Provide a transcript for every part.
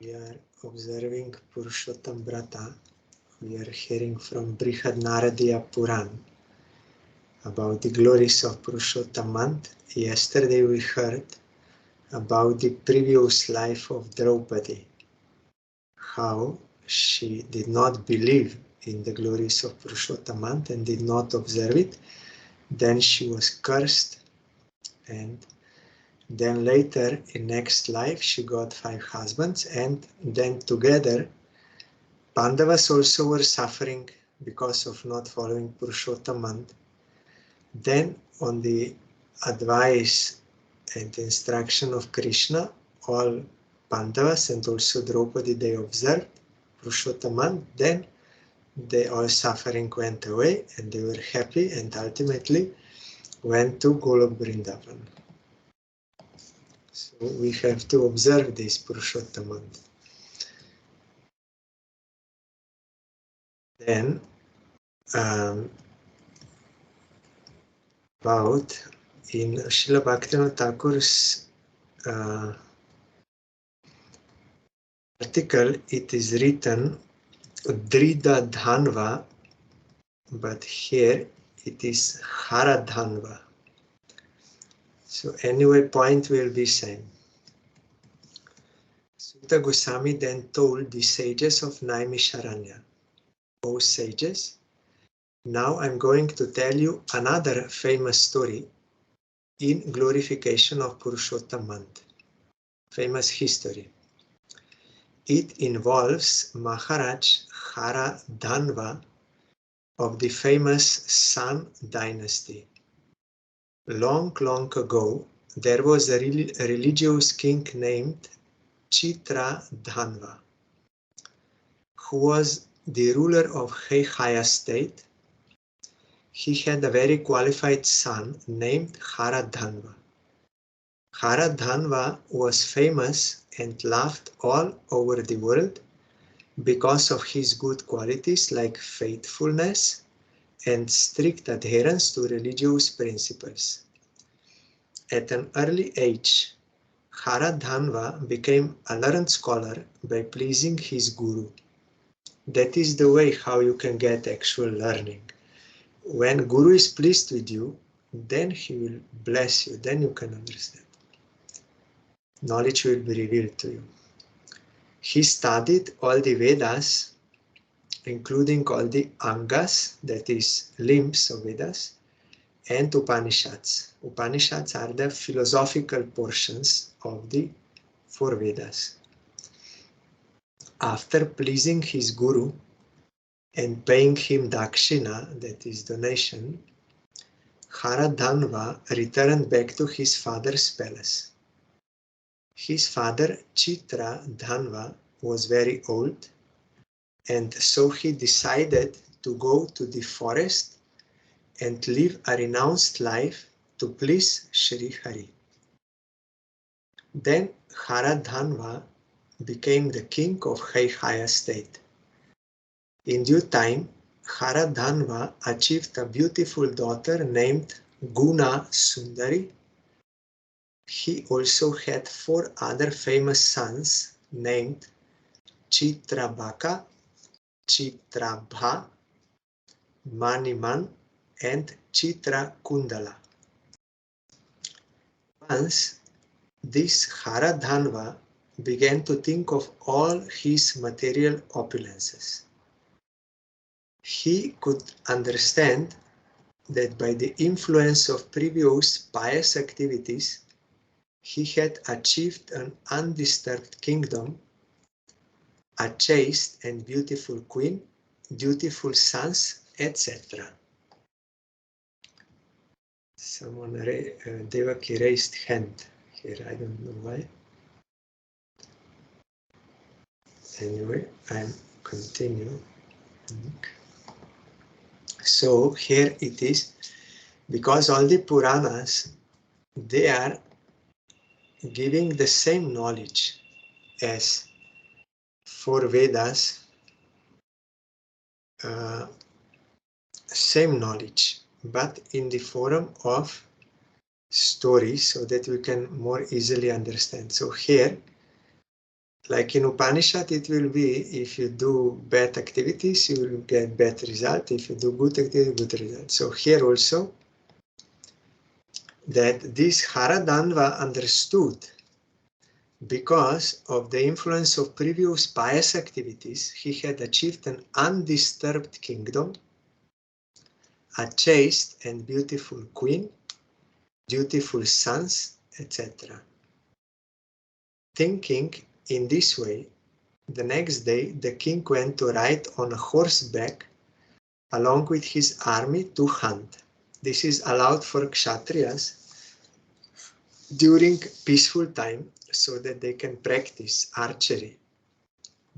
We are observing Purushotam VRATA. We are hearing from Brihad Naradiya Puran about the glories of Purushotam month. Yesterday we heard about the previous life of Draupadi, how she did not believe in the glories of Purushotam month and did not observe it. Then she was cursed, and then later in next life she got 5 husbands, and then together Pandavas also were suffering because of not following Purushotam month. Then on the advice and instruction of Krishna, all Pandavas and also Draupadi, they observed Purushotam month. Then all suffering went away and they were happy and ultimately went to Golok Vrindavan. So we have to observe this Purushotam month. Then about in Srila Bhaktivinoda Thakur's article, it is written Drida Dhanva, but here it is Hara Dhanva. So anyway, point will be same. Sutta Goswami then told the sages of Naimisharanya, O sages, now I'm going to tell you another famous story in glorification of Purushottam month. Famous history. It involves Maharaj Hara Dhanva of the famous San dynasty. Long, long ago, there was a religious king named Chitra Dhanva, who was the ruler of Heihaya state. He had a very qualified son named Hara Dhanva. Hara Dhanva was famous and loved all over the world because of his good qualities like faithfulness and strict adherence to religious principles. At an early age, Hara Dhanva became a learned scholar by pleasing his guru. That is the way how you can get actual learning. When guru is pleased with you, then he will bless you, then you can understand. Knowledge will be revealed to you. He studied all the Vedas, including all the Angas, that is limbs of Vedas, and Upanishads. Upanishads are the philosophical portions of the 4 Vedas. After pleasing his guru and paying him dakshina, that is donation, Hara Dhanva returned back to his father's palace. His father, Chitra Dhanva, was very old, and so he decided to go to the forest and live a renounced life to please Sri Hari. Then Hara Dhanva became the king of Heihaya state. In due time, Hara Dhanva achieved a beautiful daughter named Guna Sundari. He also had 4 other famous sons named Chitrabhaka, Chitrabha, Maniman, and Chitrakundala. Once, this Hara Dhanva began to think of all his material opulences. He could understand that by the influence of previous pious activities, he had achieved an undisturbed kingdom, a chaste and beautiful queen, dutiful sons, etc. Someone, Devaki raised hand here, I don't know why. Anyway, I'm continue. So here it is, because all the Puranas, they are giving the same knowledge as 4 Vedas, same knowledge, but in the form of stories so that we can more easily understand. So here Like in Upanishad, it will be if you do bad activities, you will get bad result. If you do good activities, good result. So here also, that this Haradanva understood because of the influence of previous pious activities, he had achieved an undisturbed kingdom, a chaste and beautiful queen, dutiful sons, etc. Thinking in this way, the next day the king went to ride on a horseback along with his army to hunt. This is allowed for Kshatriyas during peaceful time so that they can practice archery,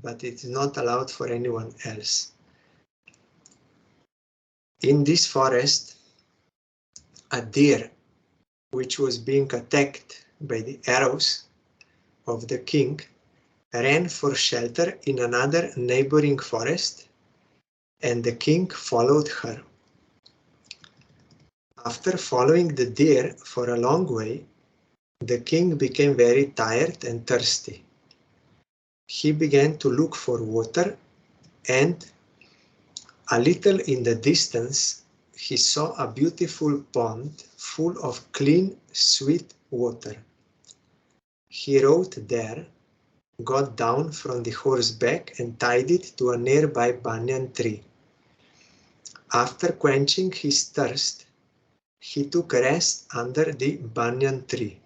but it is not allowed for anyone else. In this forest, a deer, which was being attacked by the arrows of the king, ran for shelter in another neighboring forest, and the king followed her. After following the deer for a long way, the king became very tired and thirsty. He began to look for water, and a little in the distance he saw a beautiful pond full of clean, sweet water. He rode there, got down from the horseback and tied it to a nearby banyan tree. After quenching his thirst, he took rest under the banyan tree.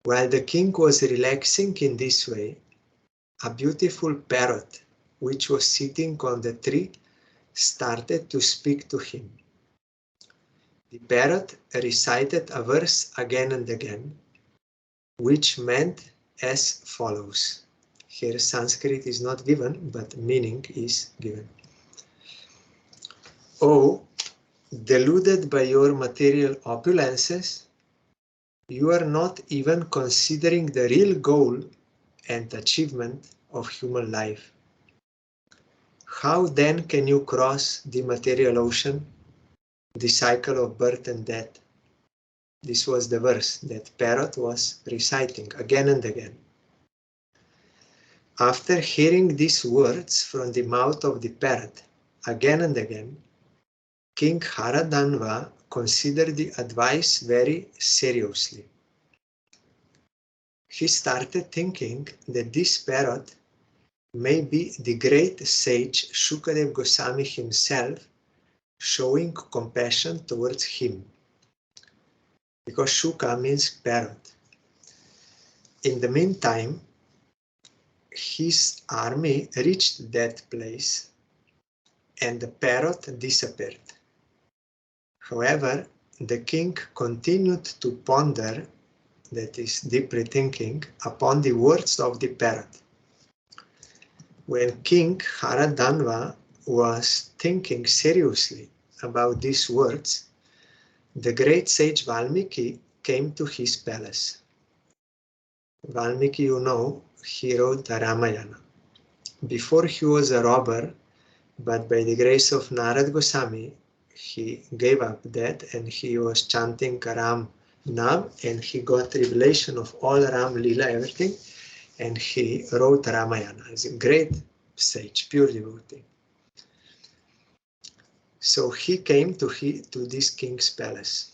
While the king was relaxing in this way, a beautiful parrot, which was sitting on the tree, started to speak to him. The parrot recited a verse again and again, which meant as follows. Here Sanskrit is not given, but meaning is given. Oh, deluded by your material opulences, you are not even considering the real goal and achievement of human life. How then can you cross the material ocean, the cycle of birth and death? This was the verse that parrot was reciting again and again. After hearing these words from the mouth of the parrot again and again, King Haradanva considered the advice very seriously. He started thinking that this parrot may be the great sage Shukadev Goswami himself showing compassion towards him, because Shuka means parrot. In the meantime, his army reached that place and the parrot disappeared. However, the king continued to ponder, that is, deeply thinking, upon the words of the parrot. When King Haradanva was thinking seriously about these words, the great sage Valmiki came to his palace. Valmiki, you know, he wrote the Ramayana. Before he was a robber, but by the grace of Narad Goswami, he gave up that and he was chanting Ram Nam, and he got revelation of all Ram Lila, everything, and he wrote Ramayana. He's a great sage, pure devotee. So he came to this king's palace.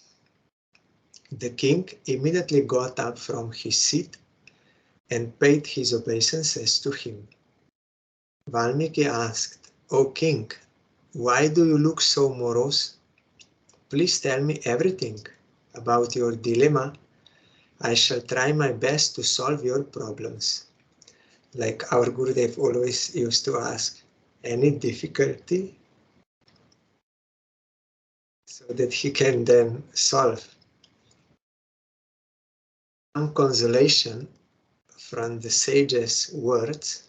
The king immediately got up from his seat and paid his obeisances to him. Valmiki asked, "O king, why do you look so morose? Please tell me everything about your dilemma. I shall try my best to solve your problems." Like our Gurudev always used to ask, any difficulty? So that he can then solve. Some consolation from the sage's words,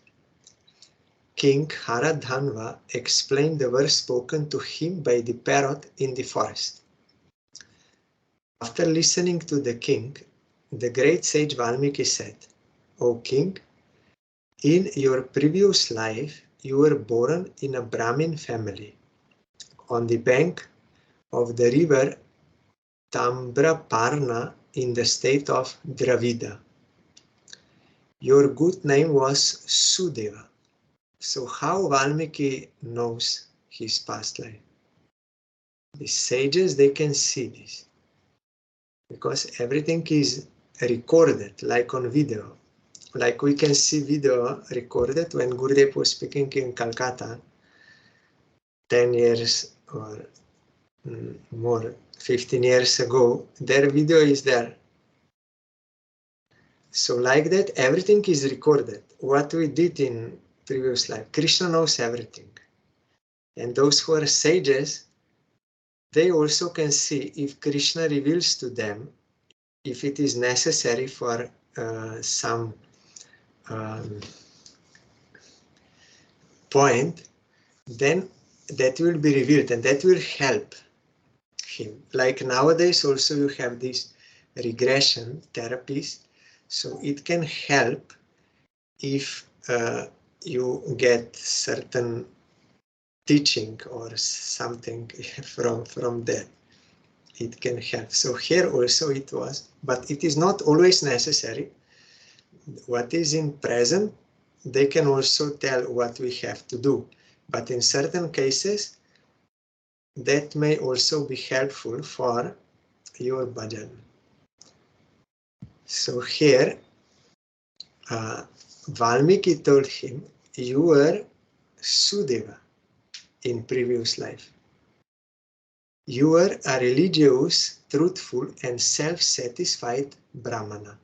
King Haradhanva explained the verse spoken to him by the parrot in the forest. After listening to the king, the great sage Valmiki said, "O king, in your previous life you were born in a Brahmin family on the bank of the river Tambraparna in the state of Dravida. Your good name was Sudeva. So how Valmiki knows his past life? The sages, they can see this, because everything is recorded, like on video. Like we can see video recorded when Gurudev was speaking in Calcutta 10 years or more, 15 years ago. Their video is there. So like that, everything is recorded. What we did in previous life. Krishna knows everything. And those who are sages, they also can see if Krishna reveals to them, if it is necessary for some point, then that will be revealed and that will help him. Like nowadays also you have these regression therapies, so it can help if you get certain teaching or something from that. It can help. So here also it was, but it is not always necessary. What is in present, they can also tell what we have to do. But in certain cases, that may also be helpful for your bhajan. So here, Valmiki told him, you were Sudeva in previous life. You were a religious, truthful, and self-satisfied Brahmana.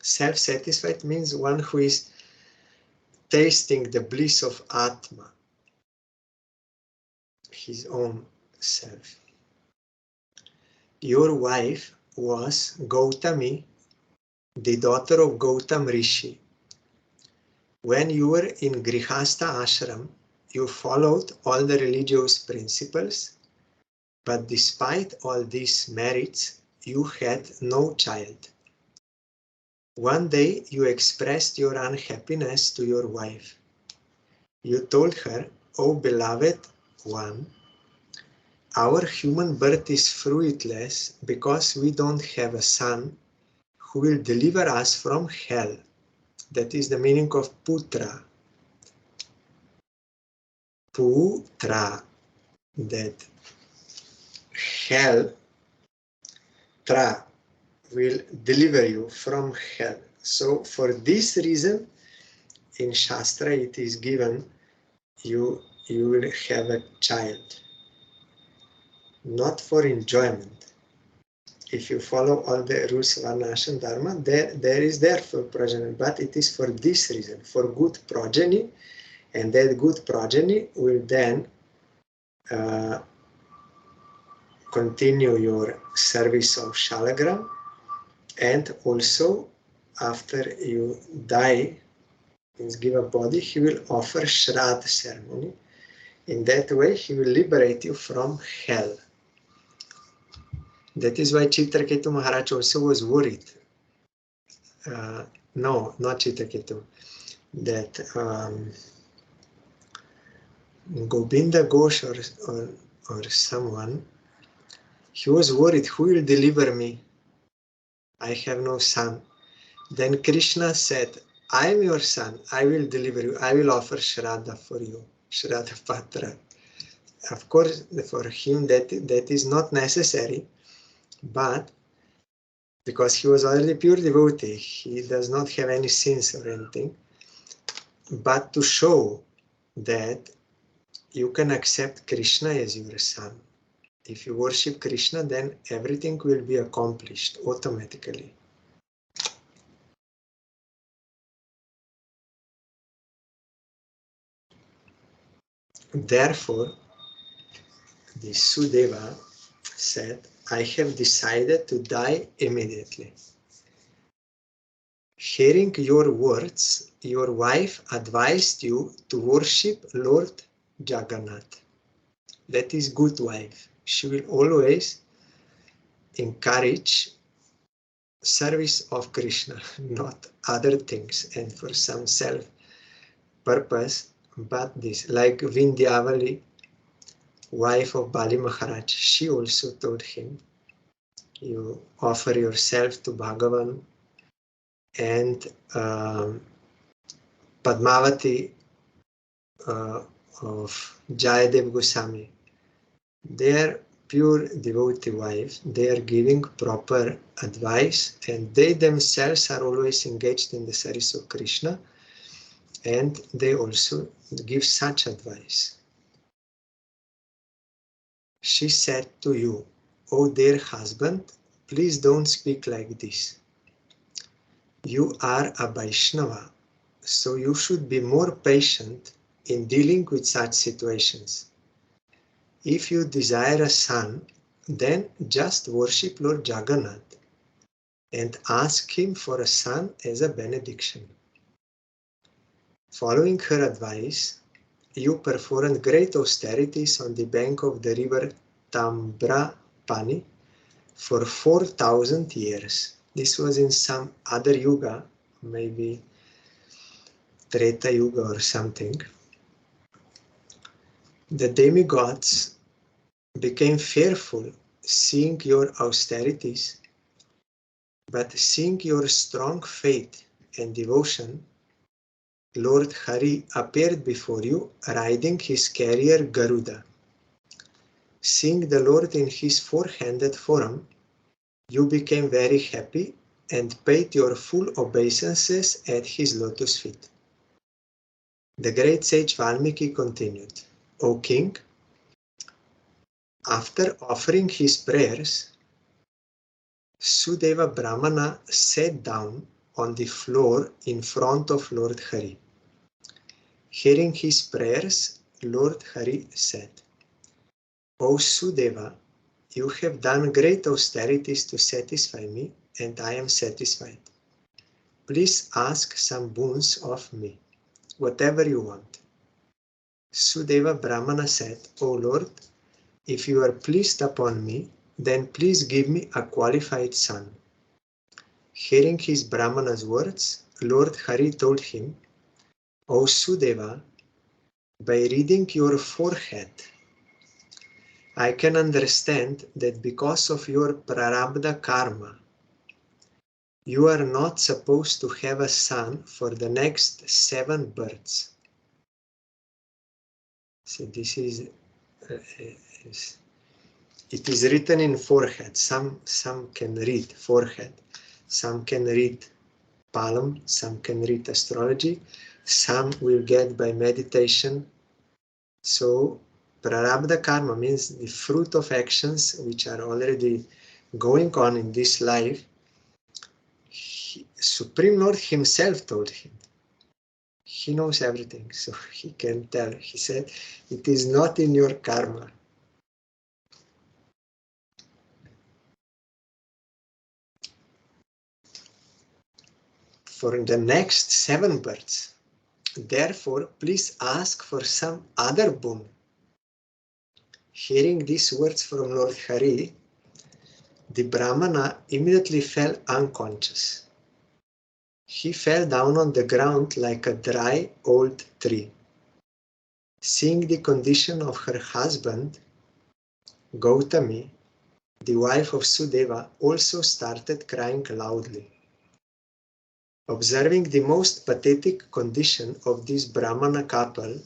Self-satisfied means one who is tasting the bliss of Atma, his own self. Your wife was Gautami, the daughter of Gautam Rishi. When you were in Grihastha ashram, you followed all the religious principles, but despite all these merits, you had no child. One day you expressed your unhappiness to your wife. You told her, "O beloved one, our human birth is fruitless because we don't have a son who will deliver us from hell." That is the meaning of putra. Putra, that hell, tra, will deliver you from hell. So for this reason, in Shastra it is given, you will have a child. Not for enjoyment. If you follow all the rules of Varna Ashram Dharma, there is there for progeny, but it is for this reason, for good progeny, and that good progeny will then continue your service of Shalagram, and also after you die, means give a body, he will offer Shraddha ceremony. In that way, he will liberate you from hell. That is why Chitraketu Maharaj also was worried. No, not Chitraketu. That Govinda Ghosh or someone, he was worried, who will deliver me? I have no son. Then Krishna said, I am your son, I will deliver you, I will offer Shraddha for you, Shraddha Patra. Of course, for him that is not necessary, but because he was already pure devotee, he does not have any sins or anything, but to show that you can accept Krishna as your son. If you worship Krishna, then everything will be accomplished automatically. Therefore, the Sudeva said, I have decided to die immediately. Hearing your words, your wife advised you to worship Lord Jagannath. That is good wife. She will always encourage service of Krishna, not other things, and for some self purpose, but this. Like Vindhyavali, wife of Bali Maharaj, she also told him, you offer yourself to Bhagavan and Padmavati of Jayadev Goswami. They are pure devotee wives. They are giving proper advice, and they themselves are always engaged in the service of Krishna, and they also give such advice. She said to you, "O dear husband, please don't speak like this. You are a Vaishnava, so you should be more patient in dealing with such situations. If you desire a son, then just worship Lord Jagannath and ask him for a son as a benediction." Following her advice, you performed great austerities on the bank of the river Tambrapani for 4,000 years. This was in some other yuga, maybe Treta Yuga or something. The demigods became fearful seeing your austerities, but seeing your strong faith and devotion, Lord Hari appeared before you riding his carrier Garuda. Seeing the Lord in his four-handed form, you became very happy and paid your full obeisances at his lotus feet. The great sage Valmiki continued, "O king, after offering his prayers, Sudeva Brahmana sat down on the floor in front of Lord Hari. Hearing his prayers, Lord Hari said, 'O Sudeva, you have done great austerities to satisfy me, and I am satisfied. Please ask some boons of me, whatever you want.' Sudeva Brahmana said, 'O Lord, if you are pleased upon me, then please give me a qualified son.' Hearing his Brahmana's words, Lord Hari told him, 'O Sudeva, by reading your forehead, I can understand that because of your prarabdha karma, you are not supposed to have a son for the next 7 births.'" So this is, it is written in forehead. Some can read forehead, some can read palm, some can read astrology, some will get by meditation. So prarabdha karma means the fruit of actions which are already going on in this life. Supreme Lord himself told him. He knows everything, so he can tell. He said, "It is not in your karma." For the next 7 births. Therefore, please ask for some other boon. Hearing these words from Lord Hari, the Brahmana immediately fell unconscious. He fell down on the ground like a dry old tree. Seeing the condition of her husband, Gautami, the wife of Sudeva, also started crying loudly. Observing the most pathetic condition of this Brahmana couple,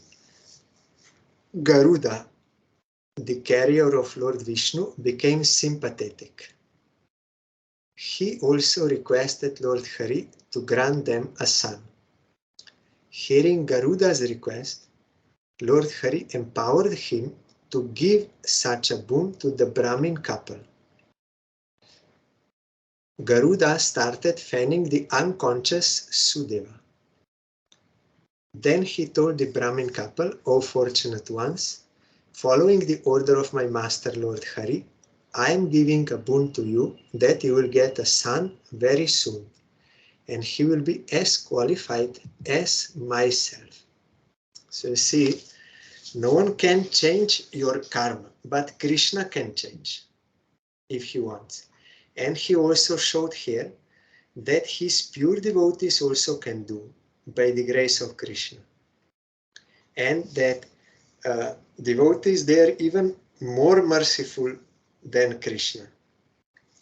Garuda, the carrier of Lord Vishnu, became sympathetic. He also requested Lord Hari to grant them a son. Hearing Garuda's request, Lord Hari empowered him to give such a boon to the Brahmin couple. Garuda started fanning the unconscious Sudeva. Then he told the Brahmin couple, "O fortunate ones, following the order of my master Lord Hari, I am giving a boon to you that you will get a son very soon, and he will be as qualified as myself." So you see, no one can change your karma, but Krishna can change if he wants. And he also showed here that his pure devotees also can do by the grace of Krishna. And that devotees, they are even more merciful than Krishna.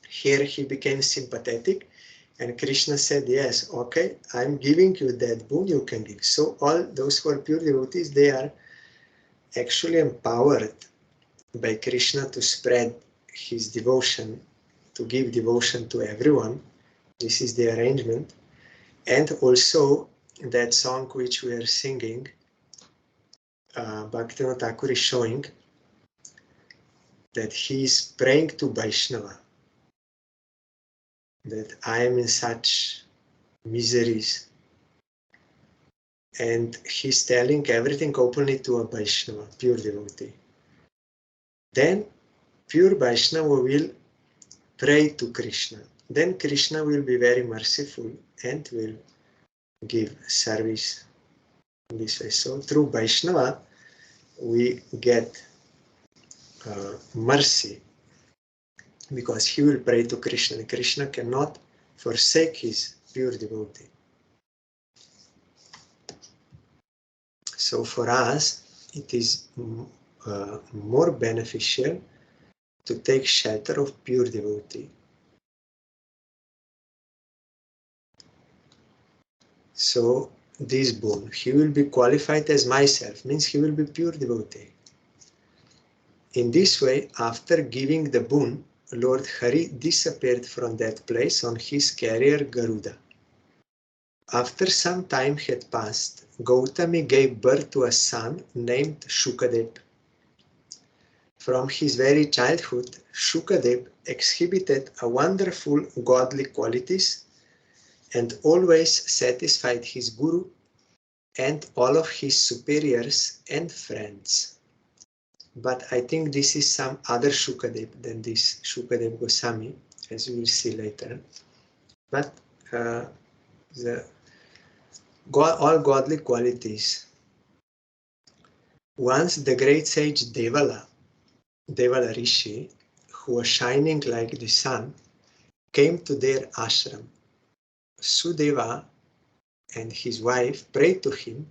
Here he became sympathetic And Krishna said, yes, okay, I'm giving you that boon you can give. So all those who are pure devotees, they are actually empowered by Krishna to spread his devotion, to give devotion to everyone. This is the arrangement. And also that song which we are singing, Bhaktivinoda Thakur is showing that he is praying to Vaishnava, that I am in such miseries. And he's telling everything openly to a Vaishnava, pure devotee. Then pure Vaishnava will pray to Krishna. Then Krishna will be very merciful and will give service in this way. So through Vaishnava, we get mercy, because he will pray to Krishna. And Krishna cannot forsake his pure devotee. So for us, it is more beneficial to take shelter of pure devotee. So this boon, he will be qualified as myself, means he will be pure devotee. In this way, after giving the boon, Lord Hari disappeared from that place on his carrier Garuda. After some time had passed, Gautami gave birth to a son named Shukadev. From his very childhood, Shukadev exhibited a wonderful godly qualities and always satisfied his guru and all of his superiors and friends. But I think this is some other Shukadev than this Shukadev Goswami, as we will see later. But all godly qualities. Once the great sage Devala Rishi, who was shining like the sun, came to their ashram. Sudeva and his wife prayed to him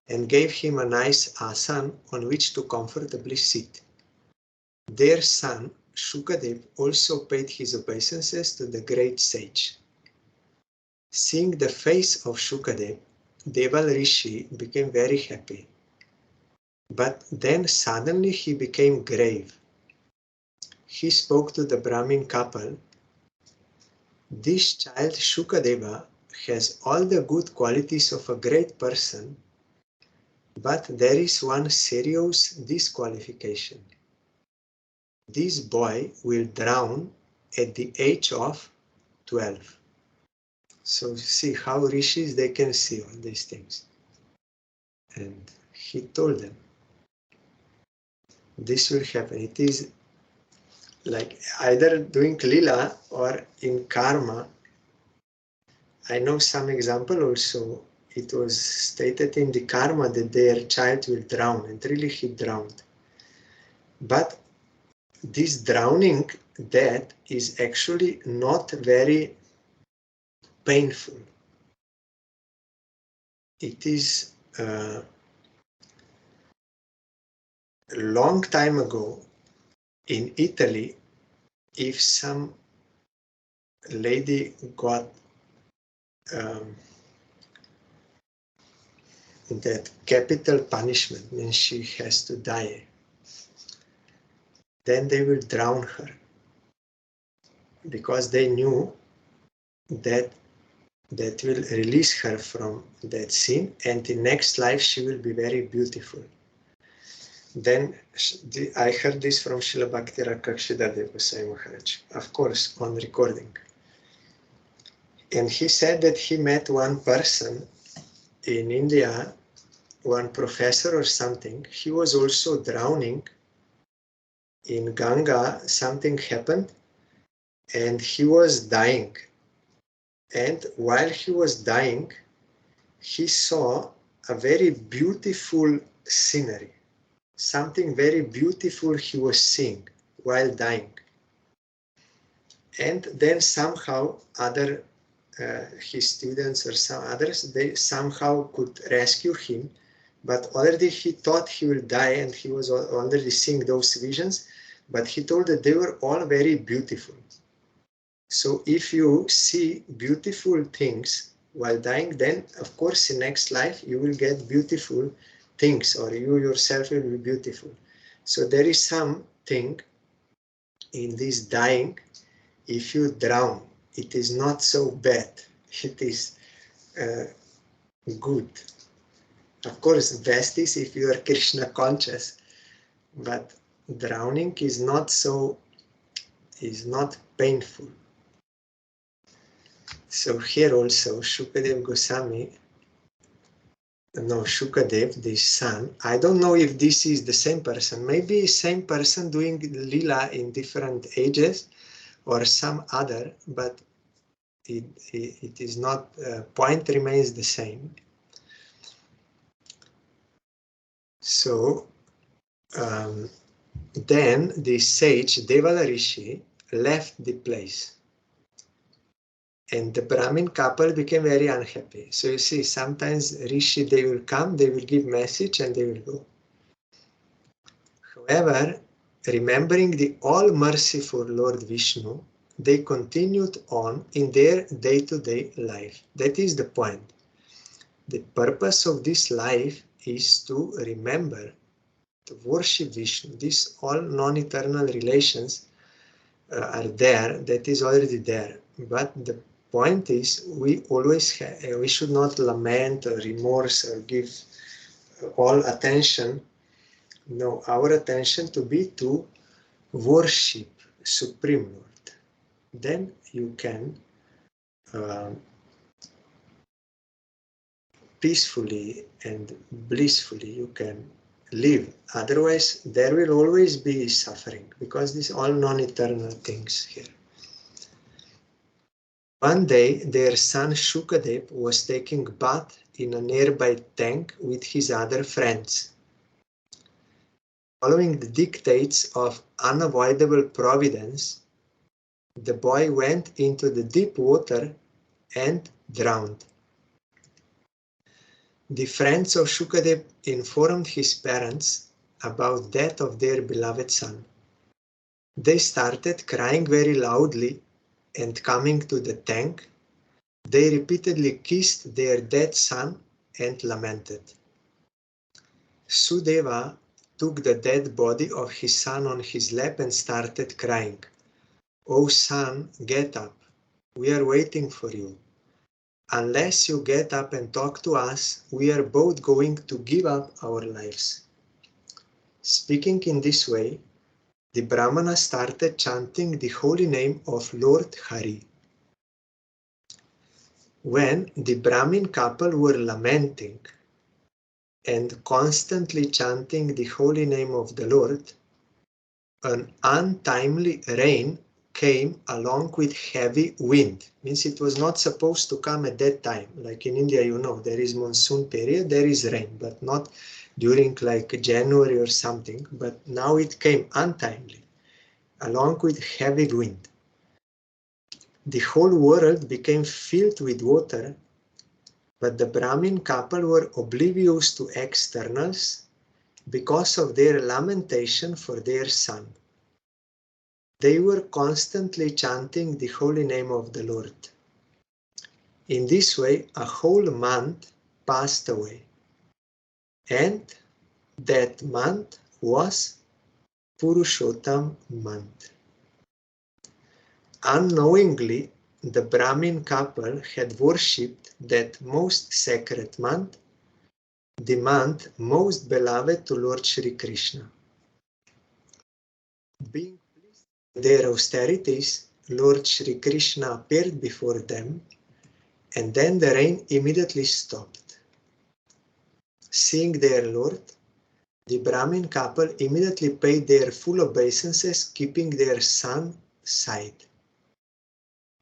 and gave him a nice asan on which to comfortably sit. Their son, Shukadev, also paid his obeisances to the great sage. Seeing the face of Shukadev, Deval Rishi became very happy. But then suddenly he became grave. He spoke to the Brahmin couple. This child Shukadeva has all the good qualities of a great person, but there is one serious disqualification. This boy will drown at the age of 12. So see how rishis, they can see all these things. And he told them, this will happen. It is like either doing lila or in karma. I know some example also. It was stated in the karma that their child will drown, and really he drowned. But this drowning death is actually not very painful. It is a long time ago in Italy, if some lady got that capital punishment, means she has to die, then they will drown her, because they knew that that will release her from that sin, and in next life she will be very beautiful. Then I heard this from Srila Bhakti Rakshidhar Goswami Maharaj, of course, on recording. And he said that he met one person in India, one professor or something. He was also drowning in Ganga. Something happened and he was dying. And while he was dying, he saw a very beautiful scenery. Something very beautiful he was seeing while dying. And then somehow other his students or some others, they somehow could rescue him, but already he thought he will die and he was already seeing those visions, but he told that they were all very beautiful. So if you see beautiful things while dying, then of course in next life you will get beautiful things, or you yourself will be beautiful. So there is something in this dying. If you drown, it is not so bad. It is good. Of course, best is if you are Krishna conscious, but drowning is not painful. So here also Shukadev Goswami, Shukadev, this son, I don't know if this is the same person, maybe same person doing Lila in different ages or some other, but it is not, point remains the same. So then the sage Devala Rishi left the place, and the Brahmin couple became very unhappy. So you see, sometimes Rishi, they will come, they will give message, and they will go. However, remembering the all-merciful Lord Vishnu, they continued on in their day-to-day life. That is the point. The purpose of this life is to remember, to worship Vishnu. These all non-eternal relations are there, that is already there. But the point is, we always we should not lament or remorse or give all attention. No, our attention to be to worship Supreme Lord. Then you can peacefully and blissfully you can live. Otherwise, there will always be suffering, because these are all non-eternal things here. One day, their son Shukadev was taking bath in a nearby tank with his other friends. Following the dictates of unavoidable providence, the boy went into the deep water and drowned. The friends of Shukadev informed his parents about the death of their beloved son. They started crying very loudly, and coming to the tank, they repeatedly kissed their dead son and lamented. Sudeva took the dead body of his son on his lap and started crying. "Oh son, get up. We are waiting for you. Unless you get up and talk to us, we are both going to give up our lives." Speaking in this way, the Brahmana started chanting the holy name of Lord Hari. When the Brahmin couple were lamenting and constantly chanting the holy name of the Lord, an untimely rain came along with heavy wind. Means it was not supposed to come at that time. Like in India, there is monsoon period, there is rain, but not during like January or something. But now it came untimely, along with heavy wind. The whole world became filled with water, but the Brahmin couple were oblivious to externals because of their lamentation for their son. They were constantly chanting the holy name of the Lord. In this way, a whole month passed away, and that month was Purushotam month. Unknowingly, the Brahmin couple had worshipped that most sacred month, the month most beloved to Lord Shri Krishna. Being pleased with their austerities, Lord Shri Krishna appeared before them, and then the rain immediately stopped. Seeing their Lord, the Brahmin couple immediately paid their full obeisances, keeping their son side.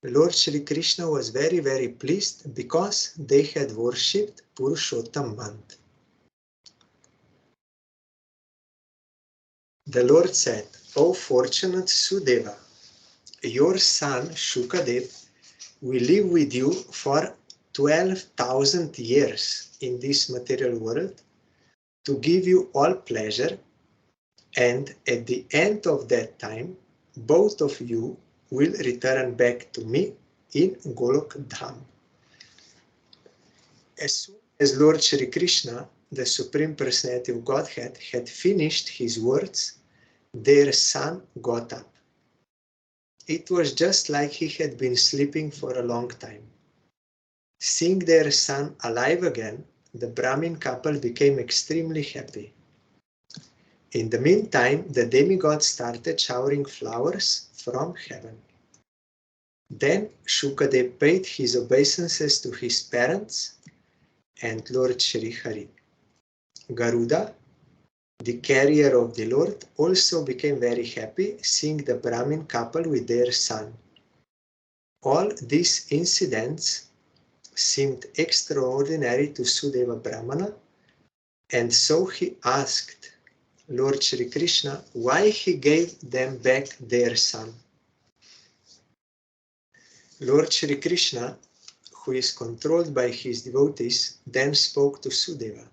Lord Shri Krishna was very, very pleased because they had worshipped Purushotam month. The Lord said, "O fortunate Sudeva, your son Shukadev will live with you for 12,000 years in this material world to give you all pleasure, and at the end of that time, both of you will return back to me in Golok Dham. As soon as Lord Shri Krishna, the Supreme Personality of Godhead, had finished his words, their son got up. It was just like he had been sleeping for a long time. Seeing their son alive again, the Brahmin couple became extremely happy. In the meantime, the demigod started showering flowers from heaven. Then Shukadev paid his obeisances to his parents and Lord Shri Hari. Garuda, the carrier of the Lord, also became very happy seeing the Brahmin couple with their son. All these incidents seemed extraordinary to Sudeva Brahmana, and so he asked Lord Shri Krishna why he gave them back their son. Lord Shri Krishna, who is controlled by his devotees, then spoke to Sudeva.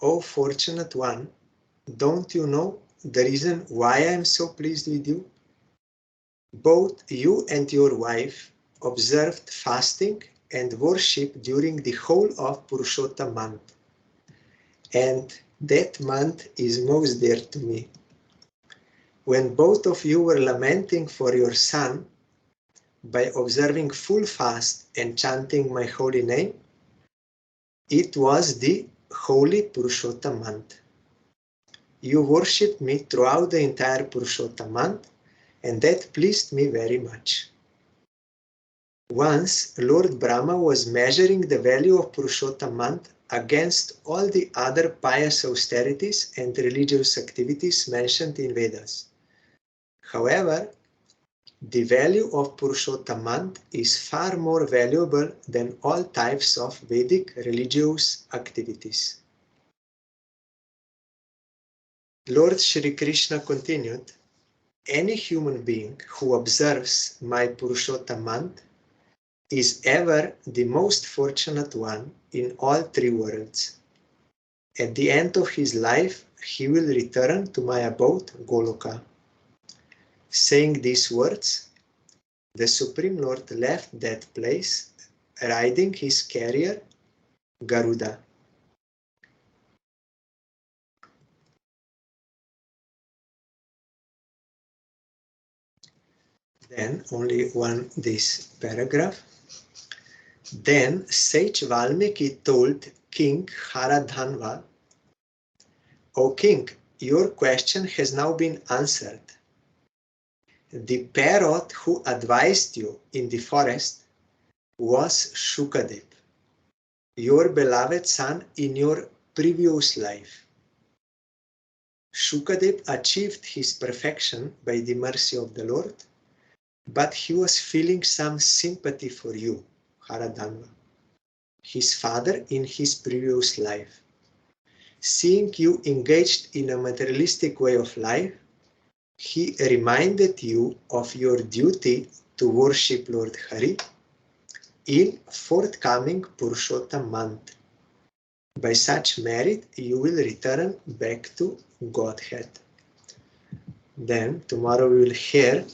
O fortunate one, don't you know the reason why I am so pleased with you? Both you and your wife observed fasting and worship during the whole of Purushotam month. And that month is most dear to me. When both of you were lamenting for your son by observing full fast and chanting my holy name, it was the holy Purushotam month. You worshipped me throughout the entire Purushotam month, and that pleased me very much. Once, Lord Brahma was measuring the value of Purushotam month against all the other pious austerities and religious activities mentioned in Vedas. However, the value of Purushotam month is far more valuable than all types of Vedic religious activities. Lord Shri Krishna continued, any human being who observes my Purushotam month is ever the most fortunate one in all three worlds. At the end of his life, he will return to my abode, Goloka. Saying these words, the Supreme Lord left that place, riding his carrier, Garuda. Then, only this paragraph. Then Sage Valmiki told King Haradhanva, O king, your question has now been answered. The parrot who advised you in the forest was Shukadev, your beloved son in your previous life. Shukadev achieved his perfection by the mercy of the Lord, but he was feeling some sympathy for you, Haradhanva, his father in his previous life. Seeing you engaged in a materialistic way of life, he reminded you of your duty to worship Lord Hari in forthcoming Purushotam month. By such merit, you will return back to Godhead. Then, tomorrow we will hear.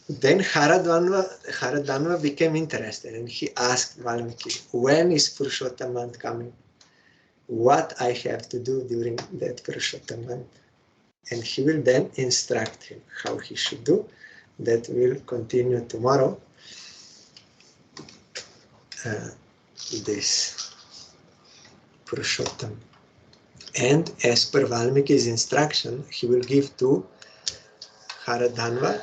Then Haradhanva became interested and he asked Valmiki, when is Purushotam month coming? What I have to do during that Purushotam month? And he will then instruct him how he should do. That will continue tomorrow. This Purushottam. And as per Valmiki's instruction, he will give to Haradhanva,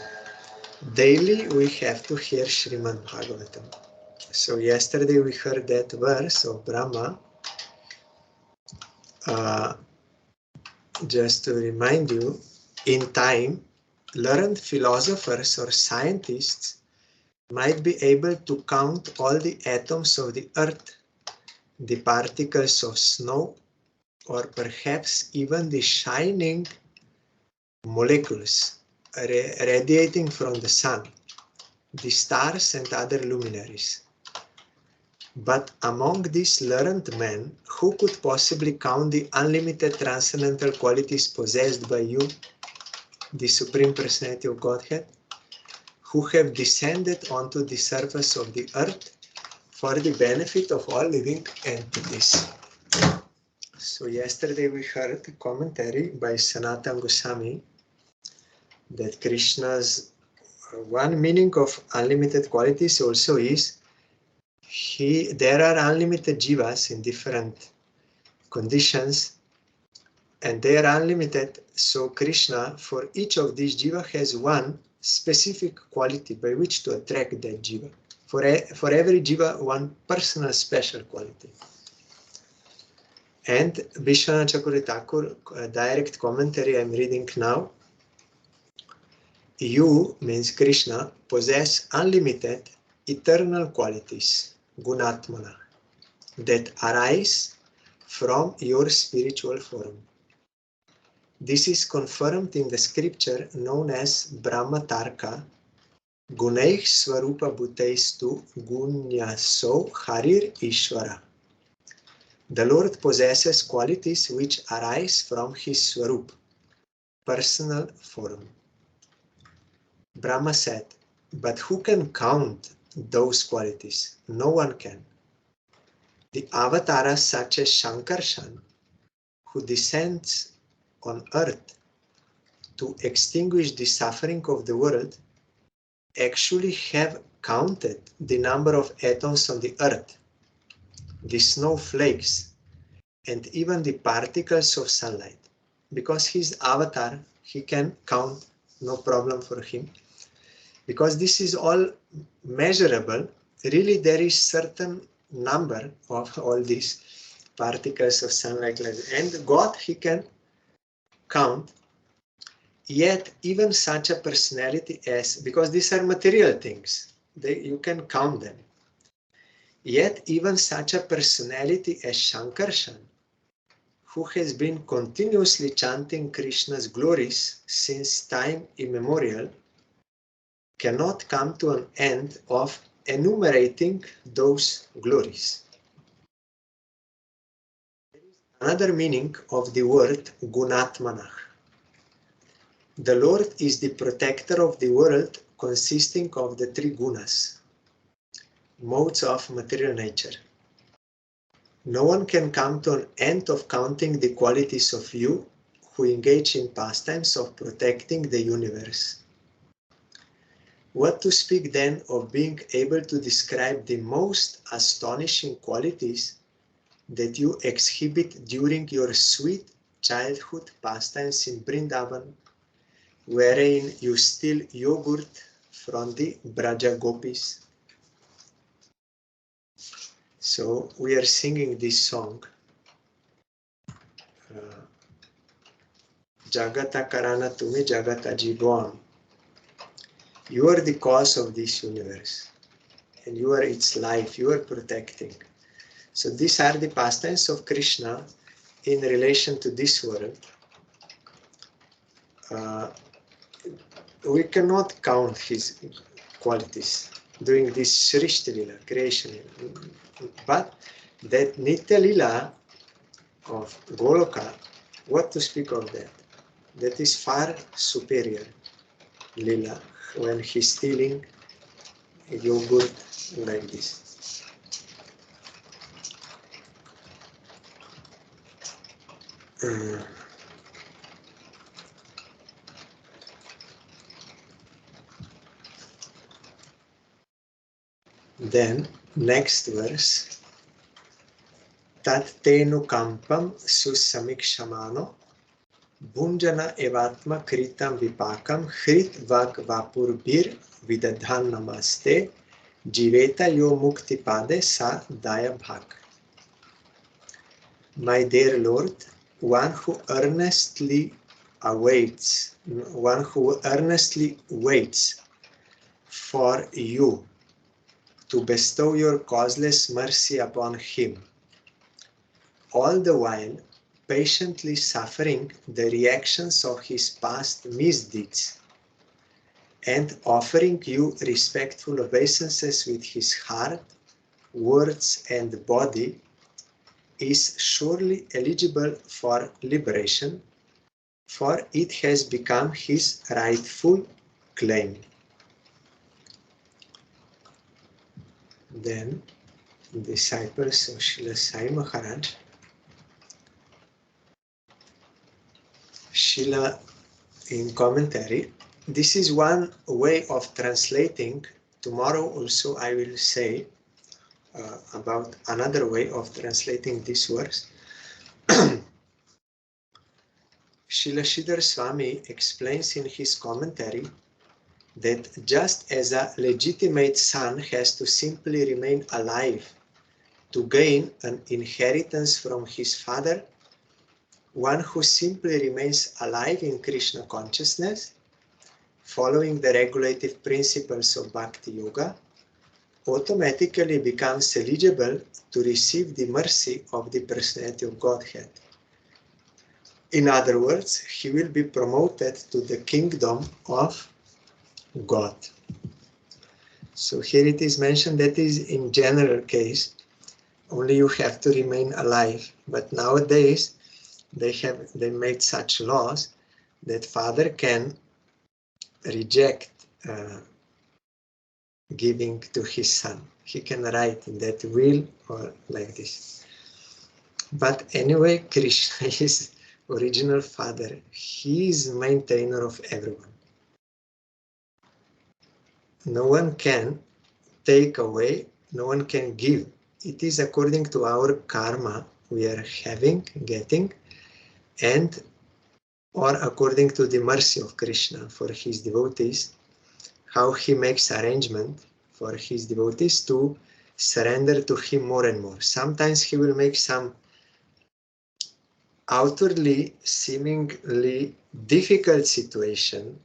daily we have to hear Srimad Bhagavatam. So yesterday we heard that verse of Brahma. Just to remind you, in time, learned philosophers or scientists might be able to count all the atoms of the earth, the particles of snow, or perhaps even the shining molecules radiating from the sun, the stars and other luminaries. But among these learned men, who could possibly count the unlimited transcendental qualities possessed by you, the Supreme Personality of Godhead? who have descended onto the surface of the earth for the benefit of all living entities. So yesterday we heard a commentary by Sanatana Goswami that Krishna's one meaning of unlimited qualities also is there are unlimited jivas in different conditions, and they are unlimited. So Krishna, for each of these jiva, has one specific quality by which to attract that jiva. For every jiva, one personal special quality. And Vishwanath Chakravarti Thakur, direct commentary I'm reading now. You, means Krishna, possess unlimited eternal qualities, gunatmana, that arise from your spiritual form. This is confirmed in the scripture known as Brahma Tarka, Gunaih Swarupa Bhutaistu Gunyaso Harir Ishvara. The Lord possesses qualities which arise from his Swarup, personal form. Brahma said, but who can count those qualities? No one can. The avatars such as Shankarshan, who descends on earth to extinguish the suffering of the world, actually have counted the number of atoms on the earth, the snowflakes, and even the particles of sunlight. Because his avatar, he can count, no problem for him. Because this is all measurable, really there is certain number of all these particles of sunlight, and God, he can count. Yet even such a personality as, because these are material things, you can count them. Yet even such a personality as Shankarshan, who has been continuously chanting Krishna's glories since time immemorial, cannot come to an end of enumerating those glories. Another meaning of the word Gunatmanah. The Lord is the protector of the world, consisting of the three gunas, modes of material nature. No one can come to an end of counting the qualities of you who engage in pastimes of protecting the universe. What to speak then of being able to describe the most astonishing qualities that you exhibit during your sweet childhood pastimes in Vrindavan, wherein you steal yogurt from the Braja Gopis? So we are singing this song, Jagata Karana Tumi Jagata Jibon. You are the cause of this universe, and you are its life, you are protecting. So these are the pastimes of Krishna in relation to this world. We cannot count his qualities doing this Srishti Lila, creation Lila. But that Nitya Lila of Goloka, what to speak of that? That is far superior Lila, when he's stealing yogurt like this. Then, next verse, Tat tenu kampam susamikshamano Bhunjana evatma kritam vipakam hrit vak vapurbir vidadhan namaste jiveta yo mukti pade sa daya bhak. My dear Lord, one who earnestly waits for you to bestow your causeless mercy upon him, all the while patiently suffering the reactions of his past misdeeds and offering you respectful obeisances with his heart, words, and body, is surely eligible for liberation, for it has become his rightful claim. Then disciples of Srila Sai Maharaj, Srila in commentary, this is one way of translating. Tomorrow also I will say about another way of translating this verse. Srila Sridhar Swami explains in his commentary that just as a legitimate son has to simply remain alive to gain an inheritance from his father, one who simply remains alive in Krishna consciousness, following the regulative principles of Bhakti Yoga, automatically becomes eligible to receive the mercy of the Personality of Godhead. In other words, he will be promoted to the kingdom of God. So here it is mentioned that is in general case, only you have to remain alive. But nowadays, they made such laws that father can reject giving to his son. He can write in that will or like this. But anyway, Krishna is original father. He is maintainer of everyone. No one can take away, no one can give. It is according to our karma we are having, getting, and or according to the mercy of Krishna for his devotees, how he makes arrangement for his devotees to surrender to him more and more. Sometimes he will make some outwardly seemingly difficult situation,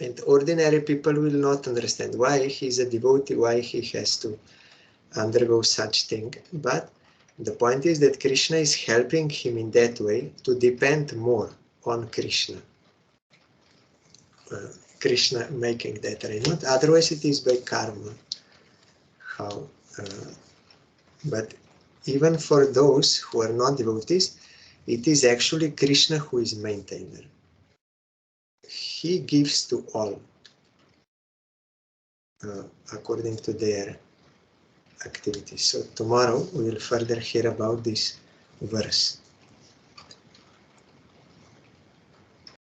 and ordinary people will not understand why he is a devotee, why he has to undergo such thing. But the point is that Krishna is helping him in that way to depend more on Krishna. Krishna making that arrangement. Otherwise, it is by karma. How? But even for those who are not devotees, it is actually Krishna who is maintainer. He gives to all according to their activities. So tomorrow we will further hear about this verse.